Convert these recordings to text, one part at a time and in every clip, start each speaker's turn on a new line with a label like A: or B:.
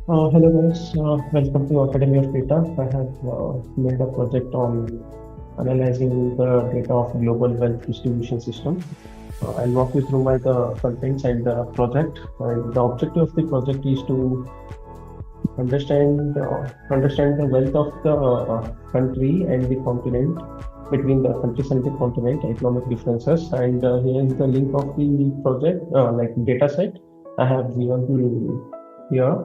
A: Hello guys, welcome to Academy of Data. I have made a project on analyzing the data of global wealth distribution system. I'll walk you through my the contents and the project. And the objective of the project is to understand the wealth of the country and the continent, between the countries and the continent, economic differences. And here is the link of the project, like data set. I have given here.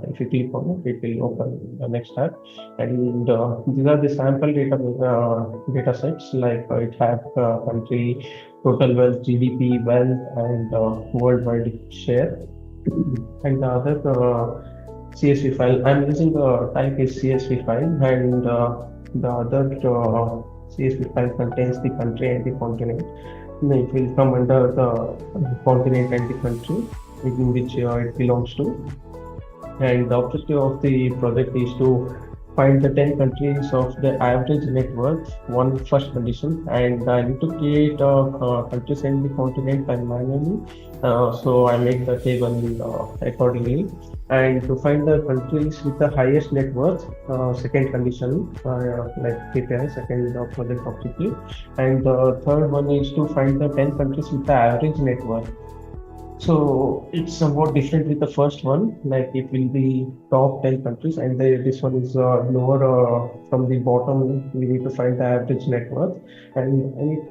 A: If you click on it, it will open the next tab. And these are the sample data sets. Like it have country total wealth, GDP, wealth, and worldwide share. And the other CSV file. I'm using the type is CSV file, and the other CSV file contains the country and the continent. It will come under the continent and the country in which it belongs to. And the objective of the project is to find the 10 countries of the average net worth, one first condition. And I need to create countries and the continent by manually. So I make the table accordingly. And to find the countries with the highest net worth, second condition, like KPI, second project objective. And the third one is to find the 10 countries with the average net worth. So it's somewhat different with the first one, like it will be top 10 countries, and this one is lower from the bottom. We need to find the average net worth, and I need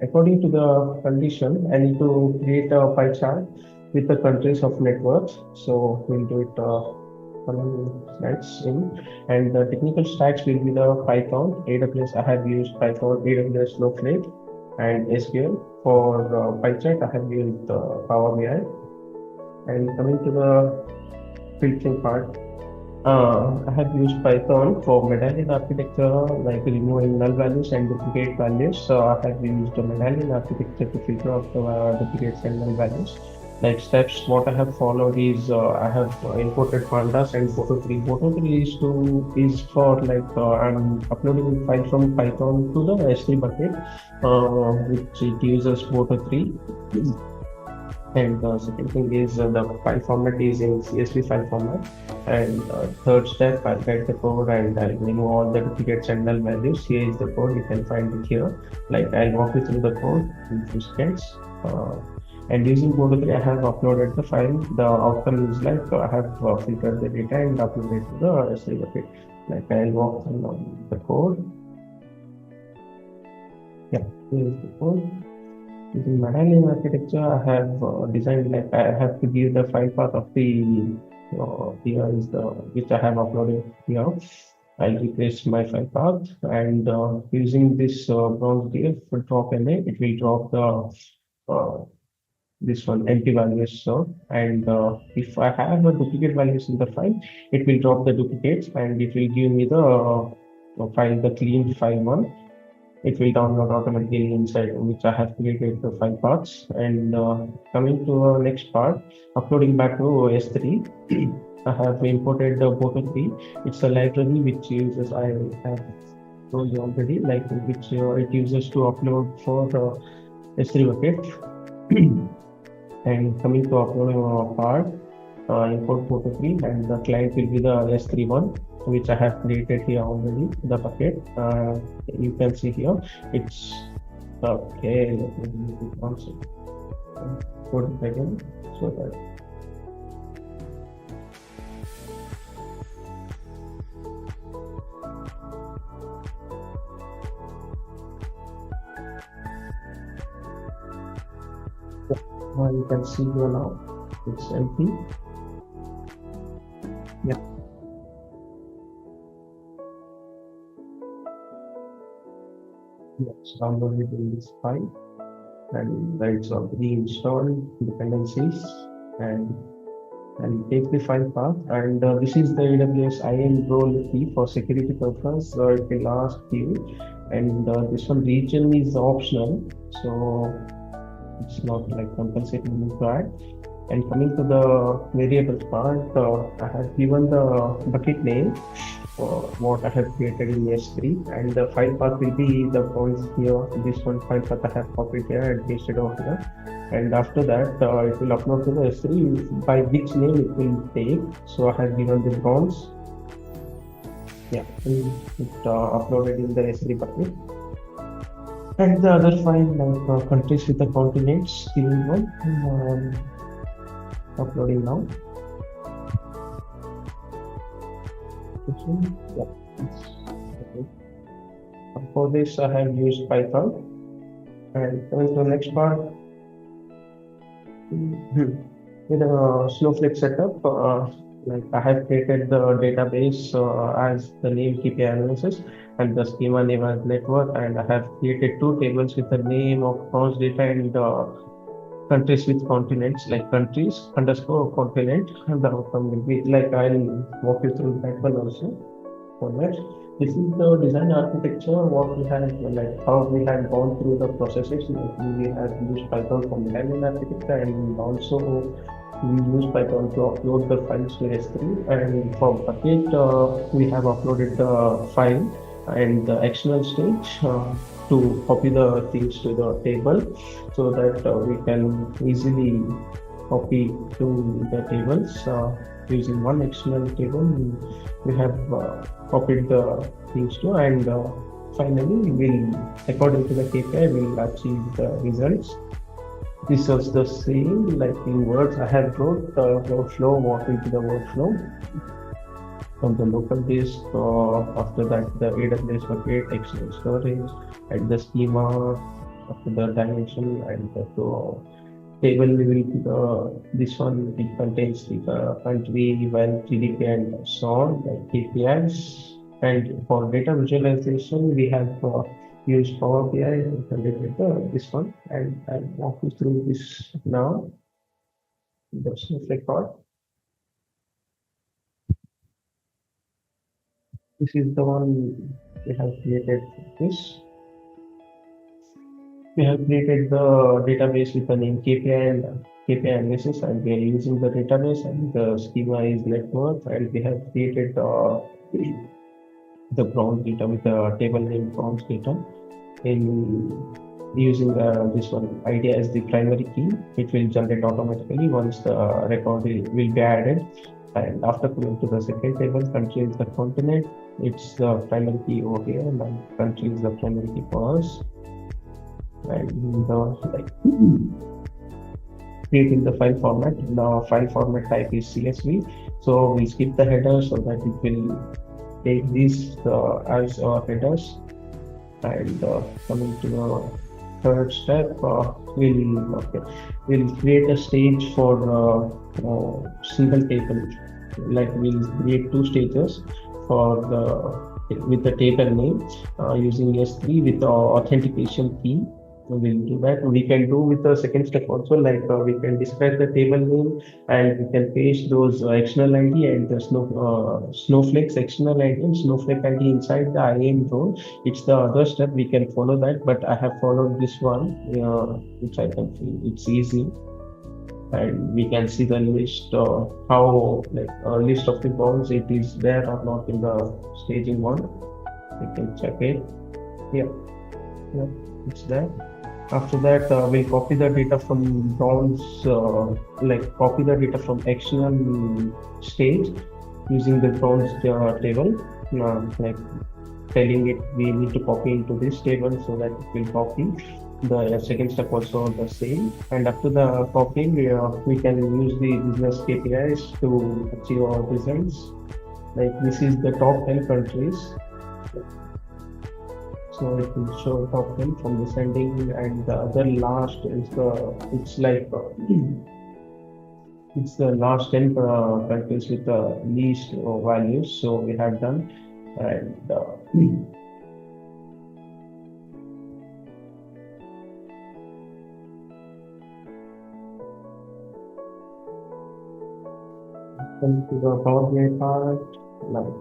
A: according to the condition, I need to create a pie chart with the countries of net worth. So we'll do it on slides in, and the technical stacks will be the Python, AWS. I have used Python, AWS Snowflake, and SQL. For PyChat, I have used Power BI. And coming to the filtering part, I have used Python for Medallion Architecture, like removing null values and duplicate values. So I have used the Medallion Architecture to filter out the duplicates and null values. Like steps, what I have followed is I have imported pandas and photo3. Photo3 is for like I'm uploading file from Python to the S3 bucket, which it uses photo3. And the second thing is the file format is in CSV file format. And third step, I'll write the code and I'll remove all the duplicates and null values. Here is the code, you can find it here. Like I'll walk you through the code in few seconds. And using Photo3, I have uploaded the file. The outcome is like I have filtered the data and uploaded to the S3 bucket. Like I'll walk through the code. Yeah, here is the code. Using Medallion Architecture, I have designed, like I have to give the file path of the here is the which I have uploaded here. I'll replace my file path, and using this bronze df for drop NA, it will drop the this one empty values. So, and if I have a duplicate values in the file, it will drop the duplicates and it will give me the file, the clean file one. It will download automatically inside, which I have created the file paths. And coming to the next part, uploading back to S3. I have imported the Photo3. It's a library which uses, I have told you already, like which it uses to upload for S3 bucket. And coming to uploading part, import Photo3, and the client will be the S3 one, which I have created here already, the bucket. You can see here, it's okay. Let me do it once. Put it again so that. You can see here now, it's empty. Yeah. It's downloaded in this file, and it's already installed dependencies, and take the file path. And this is the AWS IAM role key for security purpose. It will ask you, and this one region is optional, so it's not like compensating required. And coming to the variables part, I have given the bucket name what I have created in S3, and the file path will be the points here. This one file path I have copied here and pasted over here. And after that, it will upload to the S3 by which name it will take. So I have given the bronze. Yeah, it uploaded in the S3 bucket. And the other file, like countries with the continents, still one, uploading now. Yeah. Okay. For this, I have used Python. And coming to the next part, with a Snowflake setup, like I have created the database as the name KPI analysis and the schema name as network, and I have created two tables with the name of bronze data and countries with continents, like countries underscore continent, and the outcome will be like I'll walk you through that one also. For next, this is the design architecture, what we have, like how we have gone through the processes. Like we have used Python for Medallion Architecture, and also we use Python to upload the files to S3. And for bucket, we have uploaded the file and the actionable stage to copy the things to the table, so that we can easily copy to the tables using one XML table. We have copied the things to, and finally we'll, according to the KPI, we'll achieve the results. This was the same, like in words, I have wrote the workflow, what will be the workflow from the local disk. After that, the AWS bucket, external storage, and the schema, after the dimension, and the table will be this one. It contains the country, well, GDP, and so on, like KPIs. And for data visualization, we have used Power BI and created this one. And I'll walk you through this now. The Snowflake part. This is the one we have created. This we have created the database with the name KPI and KPI analysis, and we are using the database, and the schema is network, and we have created the bronze data with the table name bronze data in using this one idea as the primary key. It will generate automatically once the record will be added. And after coming to the second table, country is the continent. It's the primary key over here, and country is the primary key for us. And like creating the file format. The file format type is CSV. So we skip the header so that it will take these as our headers. And coming to the third step, we'll create a stage for single table. Like we'll create two stages for with the table name using S3 with the authentication key. We'll do that. We can do with the second step also, like we can describe the table name, and we can paste those external ID and the Snowflake's external ID and Snowflake ID inside the IAM row. It's the other step, we can follow that, but I have followed this one, which I can feel it's easy. And we can see the list, how like a list of the bonds, it is there or not in the staging one. We can check it. Yeah, it's there. After that, we'll copy the data from bronze, like copy the data from external stage using the bronze table, like telling it we need to copy into this table so that it will copy. The second step also the same. And after the copying, we can use the business KPIs to achieve our results. Like this is the top 10 countries. So it will show top 10 from descending, and the other last is it's like it's the last 10 countries with the least values. So we have done, and come to the Power BI part. Like,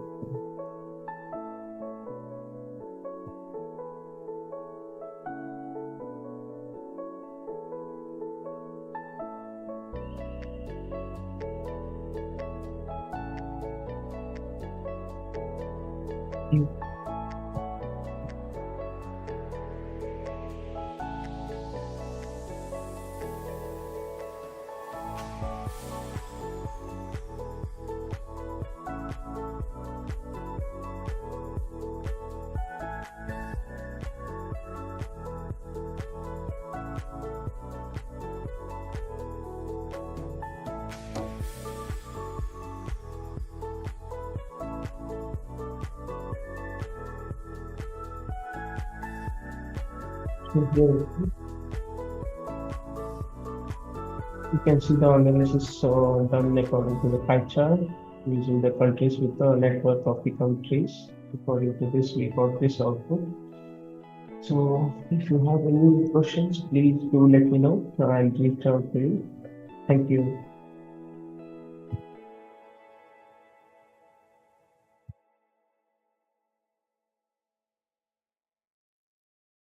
A: Here you can see the analysis done according to the pie chart using the countries with the net worth of the countries. According to this, we got this output. So if you have any questions, please do let me know. I'll reach out to you. Thank you.